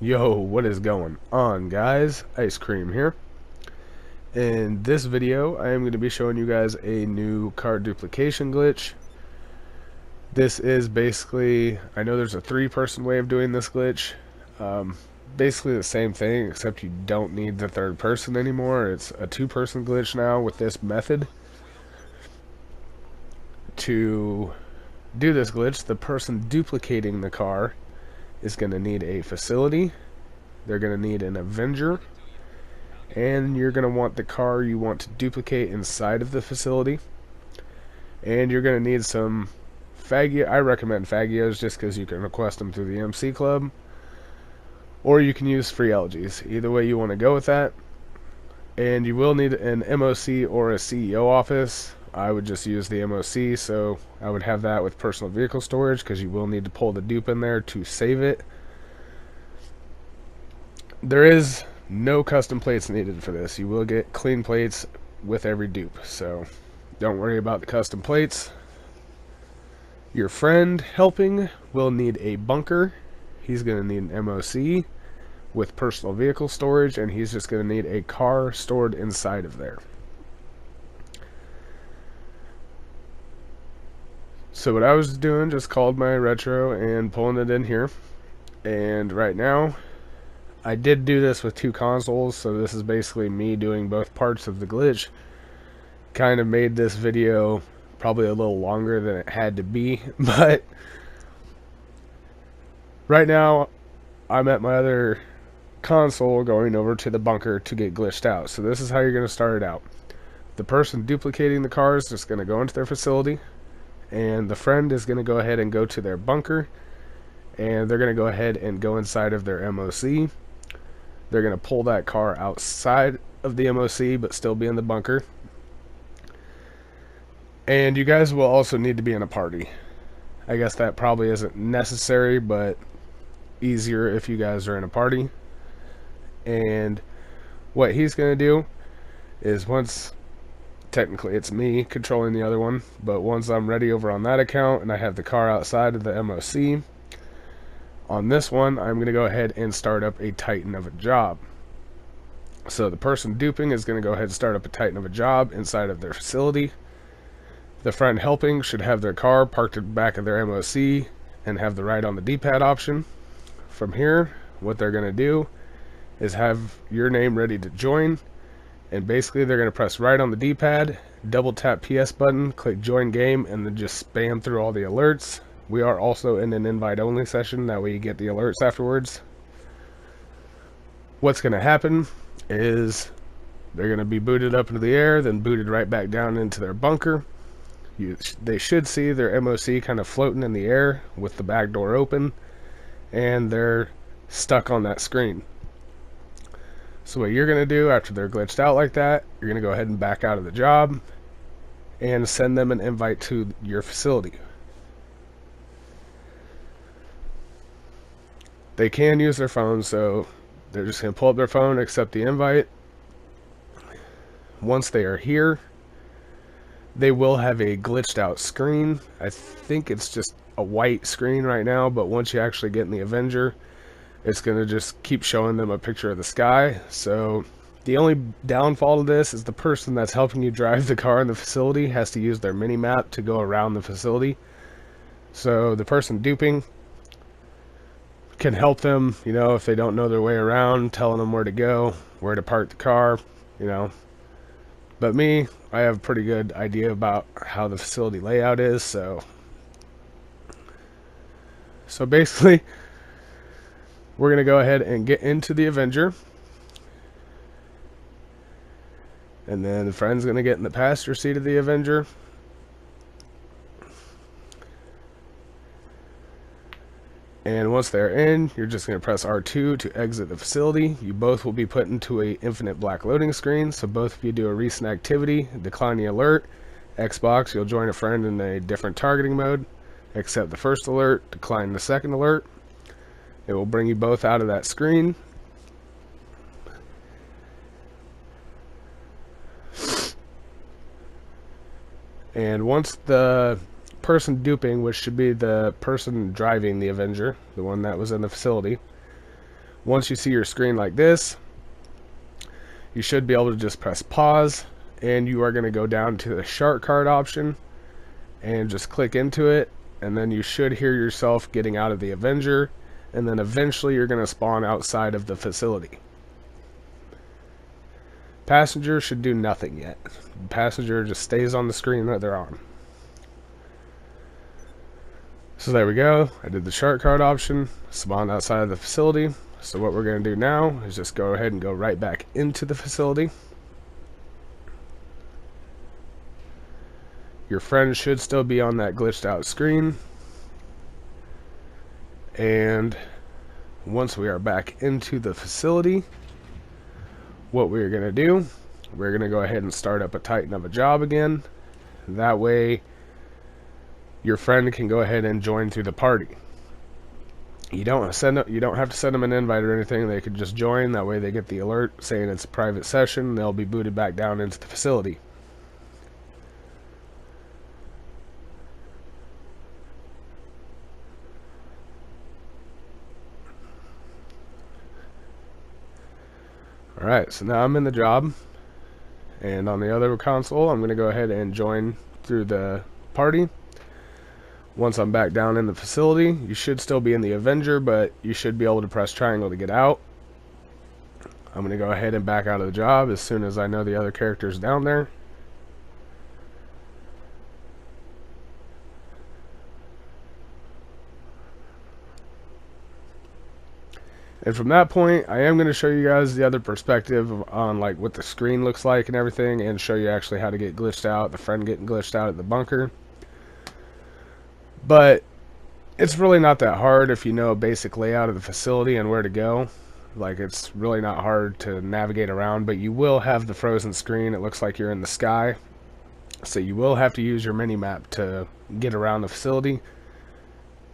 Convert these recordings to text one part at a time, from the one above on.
Yo, what is going on, guys? Ice Cream here. In this video, I am going to be showing you guys a new card duplication glitch. This is basically, I know there's a 3-person way of doing this glitch. Basically the same thing, except you don't need the 3rd person anymore. It's a 2-person glitch now with this method. To do this glitch, the person duplicating the car is going to need a facility. They're going to need an Avenger, and you're going to want the car you want to duplicate inside of the facility, and you're going to need some Fagio. I recommend Fagios just because you can request them through the MC Club, or you can use free elegies. Either way you want to go with that. And you will need an MOC or a CEO office. I would just use the MOC, so I would have that with personal vehicle storage because you will need to pull the dupe in there to save it. There is no custom plates needed for this. You will get clean plates with every dupe, so don't worry about the custom plates. Your friend helping will need a bunker. He's going to need an MOC with personal vehicle storage, and he's just going to need a car stored inside of there. So what I was doing, just called my retro and pulling it in here, and right now I did do this with 2 consoles, so this is basically me doing both parts of the glitch. Kind of made this video probably a little longer than it had to be, but right now I'm at my other console going over to the bunker to get glitched out. So this is how you're going to start it out. The person duplicating the car is just going to go into their facility, and the friend is going to go ahead and go to their bunker, and they're going to go ahead and go inside of their MOC. They're going to pull that car outside of the MOC but still be in the bunker. And you guys will also need to be in a party. I guess that probably isn't necessary, but easier if you guys are in a party. And what he's going to do is, once, technically it's me controlling the other one, but once I'm ready over on that account and I have the car outside of the MOC, on this one I'm going to go ahead and start up a Titan of a job. So the person duping is going to go ahead and start up a Titan of a job inside of their facility. The friend helping should have their car parked at the back of their MOC and have the right on the D-pad option. From here, what they're going to do is have your name ready to join, and basically they're going to press right on the D-pad, double tap PS button, click join game, and then just spam through all the alerts. We are also in an invite only session, that way you get the alerts afterwards. What's going to happen is they're going to be booted up into the air, then booted right back down into their bunker. They should see their MOC kind of floating in the air with the back door open, and they're stuck on that screen. So what you're going to do after they're glitched out like that, you're going to go ahead and back out of the job and send them an invite to your facility. They can use their phone, so they're just going to pull up their phone, accept the invite. Once they are here, they will have a glitched out screen. I think it's just a white screen right now, but once you actually get in the Avenger, it's going to just keep showing them a picture of the sky. So the only downfall to this is the person that's helping you drive the car in the facility has to use their mini map to go around the facility. So the person duping can help them, you know, if they don't know their way around, telling them where to go, where to park the car, you know. But me, I have a pretty good idea about how the facility layout is, so basically we're going to go ahead and get into the Avenger, and then the friend's going to get in the passenger seat of the Avenger. And once they're in, you're just going to press R2 to exit the facility. You both will be put into a infinite black loading screen, so both of you do a recent activity, decline the alert. Xbox, you'll join a friend in a different targeting mode. Accept the first alert, decline the second alert. It will bring you both out of that screen. And once the person duping, which should be the person driving the Avenger, the one that was in the facility, Once you see your screen like this, you should be able to just press pause, and you are going to go down to the shark card option and just click into it, and then you should hear yourself getting out of the Avenger, and then eventually you're going to spawn outside of the facility. Passenger should do nothing yet. Passenger just stays on the screen that they're on. So there we go. I did the shark card option, spawned outside of the facility. So what we're going to do now is just go ahead and go right back into the facility. Your friend should still be on that glitched out screen. And once we are back into the facility, what we're going to do, we're going to go ahead and start up a Titan of a job again. That way your friend can go ahead and join through the party. You don't have to send them an invite or anything. They could just join. That way they get the alert saying it's a private session. They'll be booted back down into the facility. Alright, so now I'm in the job, and on the other console I'm going to go ahead and join through the party. Once I'm back down in the facility, you should still be in the Avenger, but you should be able to press triangle to get out. I'm going to go ahead and back out of the job as soon as I know the other character's down there. And from that point, I am going to show you guys the other perspective on like what the screen looks like and everything, and show you actually how to get glitched out, the friend getting glitched out at the bunker. But it's really not that hard if you know a basic layout of the facility and where to go. Like, it's really not hard to navigate around, but you will have the frozen screen. It looks like you're in the sky. So you will have to use your mini-map to get around the facility,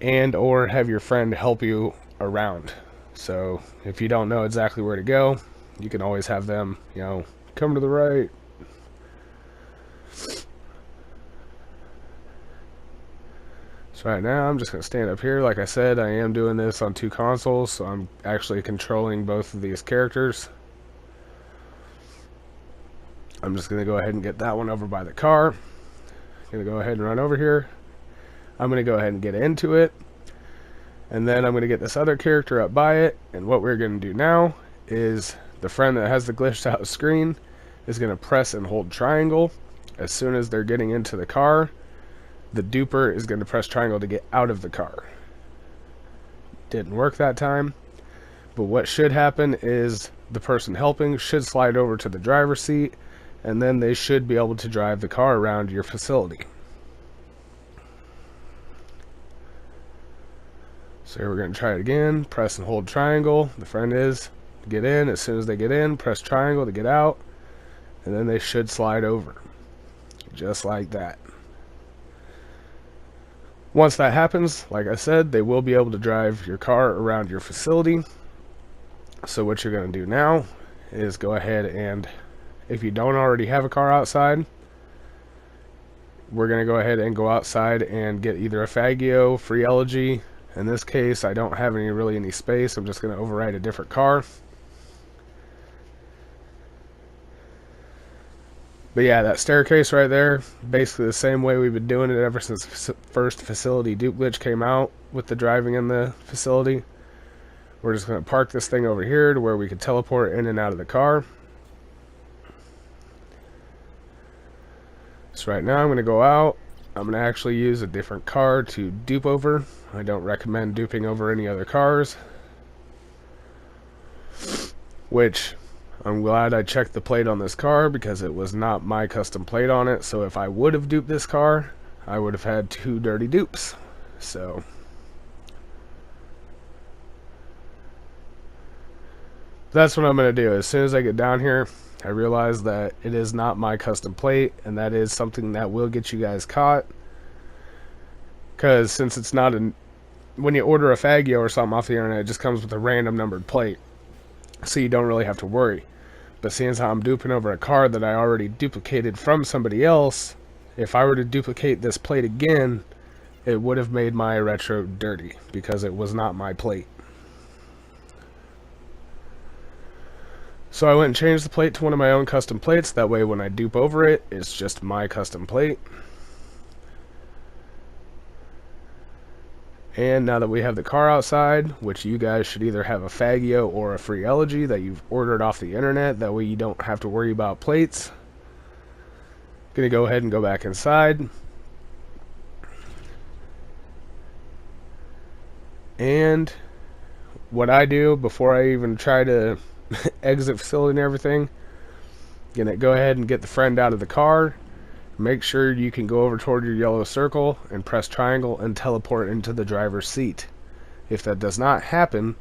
and or have your friend help you around. So if you don't know exactly where to go, you can always have them, you know, come to the right. So right now I'm just going to stand up here. Like I said, I am doing this on 2 consoles, so I'm actually controlling both of these characters. I'm just going to go ahead and get that one over by the car. Going to go ahead and run over here. I'm going to go ahead and get into it. And then I'm going to get this other character up by it. And what we're going to do now is the friend that has the glitched out screen is going to press and hold triangle. As soon as they're getting into the car, the duper is going to press triangle to get out of the car. Didn't work that time. But what should happen is the person helping should slide over to the driver's seat, and then they should be able to drive the car around your facility. So here we're going to try it again. Press and hold triangle. The friend is to get in. As soon as they get in, press triangle to get out. And then they should slide over. Just like that. Once that happens, like I said, they will be able to drive your car around your facility. So what you're going to do now is go ahead and, if you don't already have a car outside, we're going to go ahead and go outside and get either a Faggio, free elegy. In this case, I don't have any space. I'm just going to override a different car. But yeah, that staircase right there, basically the same way we've been doing it ever since the first facility dupe glitch came out with the driving in the facility. We're just going to park this thing over here to where we can teleport in and out of the car. So right now I'm going to go out. I'm going to actually use a different car to dupe over. I don't recommend duping over any other cars. Which, I'm glad I checked the plate on this car because it was not my custom plate on it. So if I would have duped this car, I would have had 2 dirty dupes. So that's what I'm going to do. As soon as I get down here, I realize that it is not my custom plate, and that is something that will get you guys caught. Because since it's not when you order a Faggio or something off the internet, it just comes with a random numbered plate. So you don't really have to worry. But seeing as how I'm duping over a car that I already duplicated from somebody else, if I were to duplicate this plate again, it would have made my retro dirty because it was not my plate. So I went and changed the plate to one of my own custom plates. That way when I dupe over it, it's just my custom plate. And now that we have the car outside, which you guys should either have a Faggio or a free Elegy that you've ordered off the internet, that way you don't have to worry about plates. Gonna go ahead and go back inside. And what I do before I even try to exit facility and everything, gonna go ahead and get the friend out of the car. Make sure you can go over toward your yellow circle and press triangle and teleport into the driver's seat. If that does not happen,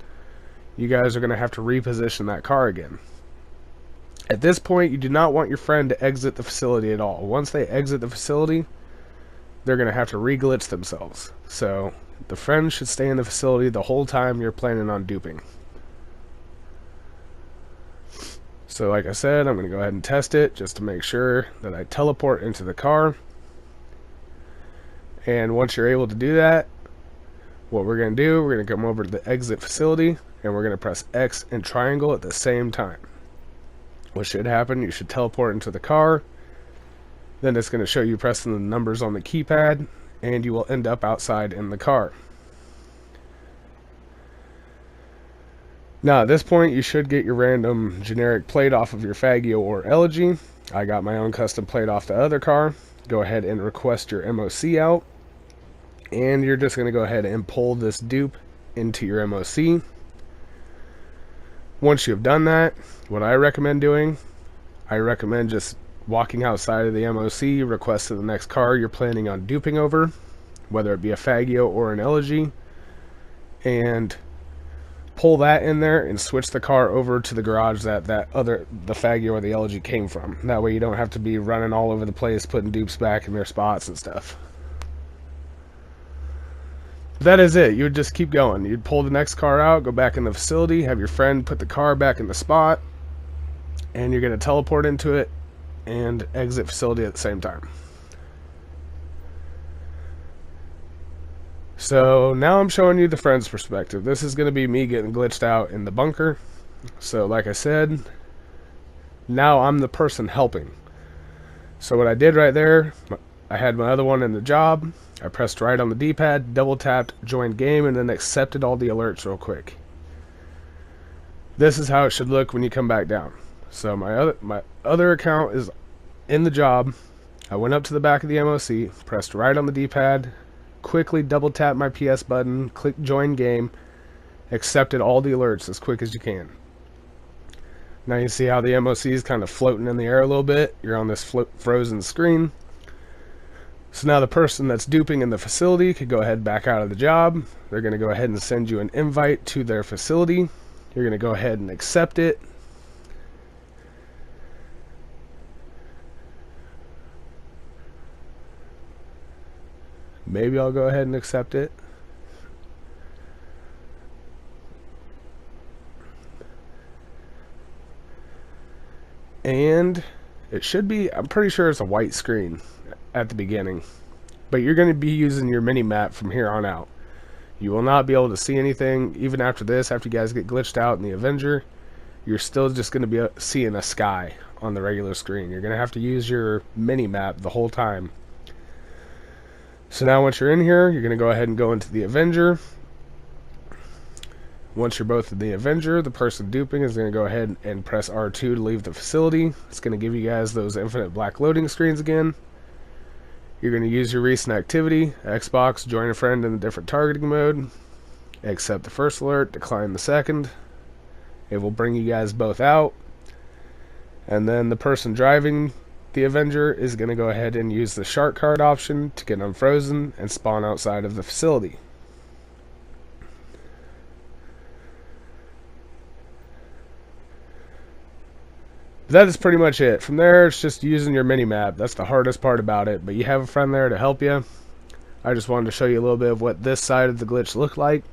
you guys are going to have to reposition that car again. At this point, you do not want your friend to exit the facility at all. Once they exit the facility, they're going to have to re-glitch themselves. So the friend should stay in the facility the whole time you're planning on duping. So like I said, I'm going to go ahead and test it just to make sure that I teleport into the car. And once you're able to do that, what we're going to do, we're going to come over to the exit facility and we're going to press X and triangle at the same time. What should happen, you should teleport into the car. Then it's going to show you pressing the numbers on the keypad and you will end up outside in the car. Now at this point you should get your random generic plate off of your Faggio or Elegy. I got my own custom plate off the other car. Go ahead and request your MOC out. And you're just going to go ahead and pull this dupe into your MOC. Once you've done that, what I recommend doing, I recommend just walking outside of the MOC, request to the next car you're planning on duping over, whether it be a Faggio or an Elegy, and pull that in there and switch the car over to the garage that the Faggio or the Elegy came from. That way you don't have to be running all over the place putting dupes back in their spots and stuff. That is it. You would just keep going. You'd pull the next car out, go back in the facility, have your friend put the car back in the spot, and you're going to teleport into it and exit facility at the same time. So now I'm showing you the friend's perspective. This is going to be me getting glitched out in the bunker. So like I said, now I'm the person helping. So what I did right there, I had my other one in the job. I pressed right on the D-pad, double tapped, joined game, and then accepted all the alerts real quick. This is how it should look when you come back down. So my other account is in the job. I went up to the back of the MOC, pressed right on the D-pad, quickly double tap my PS button, click join game, accepted all the alerts as quick as you can. Now you see how the MOC is kind of floating in the air a little bit. You're on this frozen screen. So now the person that's duping in the facility could go ahead back out of the job. They're going to go ahead and send you an invite to their facility. You're going to go ahead and accept it. Maybe I'll go ahead and accept it. And it should be, I'm pretty sure it's a white screen at the beginning. But you're going to be using your mini map from here on out. You will not be able to see anything even after this. After you guys get glitched out in the Avenger, you're still just going to be seeing a sky on the regular screen. You're going to have to use your mini map the whole time. So now once you're in here, you're going to go ahead and go into the Avenger. Once you're both in the Avenger, the person duping is going to go ahead and press R2 to leave the facility. It's going to give you guys those infinite black loading screens again. You're going to use your recent activity, Xbox, join a friend in a different targeting mode, accept the first alert, decline the second. It will bring you guys both out. And then the person driving the Avenger is going to go ahead and use the shark card option to get unfrozen and spawn outside of the facility. That is pretty much it. From there, it's just using your mini-map. That's the hardest part about it, but you have a friend there to help you. I just wanted to show you a little bit of what this side of the glitch looked like.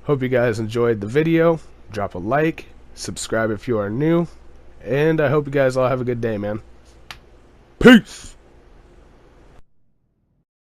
Hope you guys enjoyed the video. Drop a like, subscribe if you are new, and I hope you guys all have a good day, man. Peace!